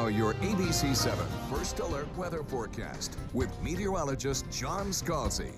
Now, your ABC 7 First Alert Weather Forecast with meteorologist John Scalzi.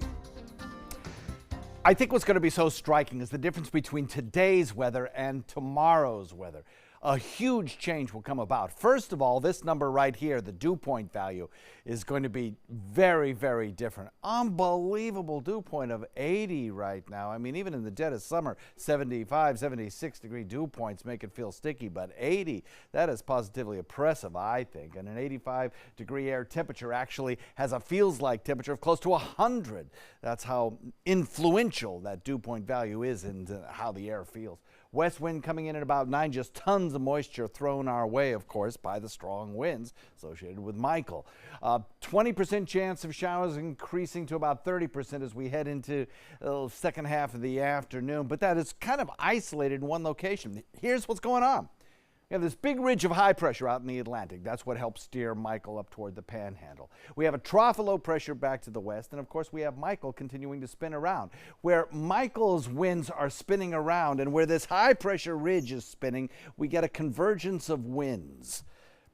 I think what's going to be so striking is the difference between today's weather and tomorrow's weather. A huge change will come about. First of all, this number right here, the dew point value, is going to be very, very different. Unbelievable dew point of 80 right now. I mean, even in the dead of summer, 75, 76 degree dew points make it feel sticky, but 80, that is positively oppressive, I think. And an 85 degree air temperature actually has a feels like temperature of close to 100. That's how influential that dew point value is in how the air feels. West wind coming in at about 9, just tons of moisture thrown our way, of course, by the strong winds associated with Michael. 20% chance of showers increasing to about 30% as we head into the second half of the afternoon, but that is kind of isolated in one location. Here's what's going on. We have this big ridge of high pressure out in the Atlantic. That's what helps steer Michael up toward the panhandle. We have a trough of low pressure back to the west, and of course we have Michael continuing to spin around. Where Michael's winds are spinning around and where this high pressure ridge is spinning, we get a convergence of winds.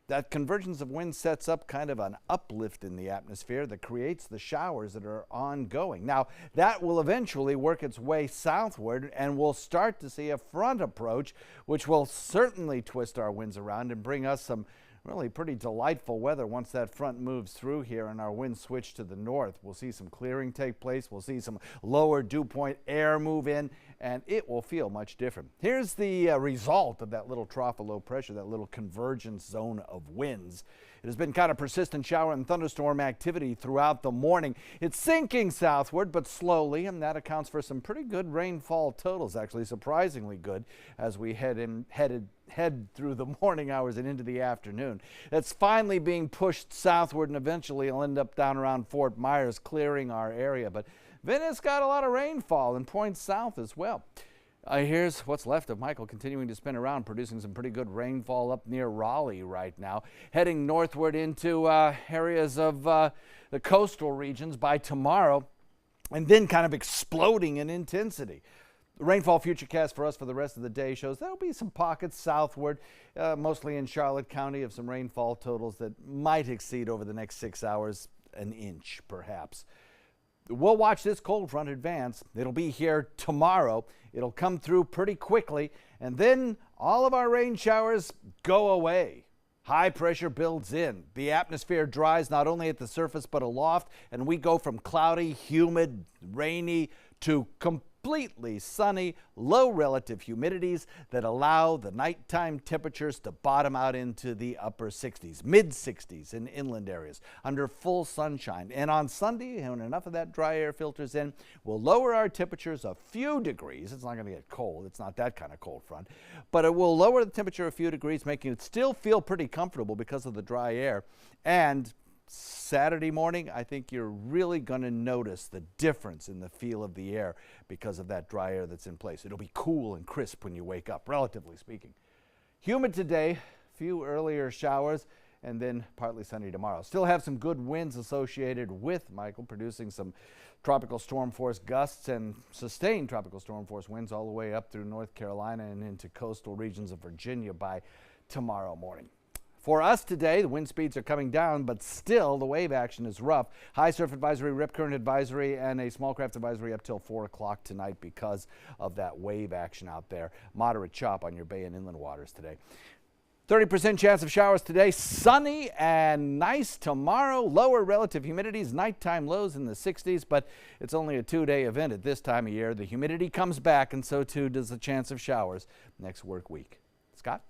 That convergence of winds sets up kind of an uplift in the atmosphere that creates the showers that are ongoing. Now, that will eventually work its way southward, and we'll start to see a front approach, which will certainly twist our winds around and bring us some really pretty delightful weather once that front moves through here and our winds switch to the north. We'll see some clearing take place. We'll see some lower dew point air move in, and it will feel much different. Here's the result of that little trough of low pressure, that little convergence zone of winds. It has been kind of persistent shower and thunderstorm activity throughout the morning. It's sinking southward, but slowly, and that accounts for some pretty good rainfall totals, actually surprisingly good, as we head through the morning hours and into the afternoon. It's finally being pushed southward, and eventually it'll end up down around Fort Myers, clearing our area. But Venice got a lot of rainfall and points south as well. Here's what's left of Michael continuing to spin around, producing some pretty good rainfall up near Raleigh right now, heading northward into areas of the coastal regions by tomorrow, and then kind of exploding in intensity. The rainfall futurecast for us for the rest of the day shows there'll be some pockets southward, mostly in Charlotte County, of some rainfall totals that might exceed over the next 6 hours an inch, perhaps. We'll watch this cold front advance. It'll be here tomorrow. It'll come through pretty quickly, and then all of our rain showers go away. High pressure builds in. The atmosphere dries not only at the surface but aloft, and we go from cloudy, humid, rainy to completely sunny, low relative humidities that allow the nighttime temperatures to bottom out into the upper 60s, mid 60s in inland areas under full sunshine. And on Sunday, when enough of that dry air filters in, we'll lower our temperatures a few degrees. It's not going to get cold. It's not that kind of cold front, but it will lower the temperature a few degrees, making it still feel pretty comfortable because of the dry air. And Saturday morning, I think you're really going to notice the difference in the feel of the air because of that dry air that's in place. It'll be cool and crisp when you wake up, relatively speaking. Humid today, few earlier showers, and then partly sunny tomorrow. Still have some good winds associated with Michael, producing some tropical storm force gusts and sustained tropical storm force winds all the way up through North Carolina and into coastal regions of Virginia by tomorrow morning. For us today, the wind speeds are coming down, but still the wave action is rough. High surf advisory, rip current advisory, and a small craft advisory up till 4 o'clock tonight because of that wave action out there. Moderate chop on your bay and inland waters today. 30% chance of showers today. Sunny and nice tomorrow. Lower relative humidities, nighttime lows in the 60s, but it's only a 2-day event at this time of year. The humidity comes back, and so too does the chance of showers next work week. Scott?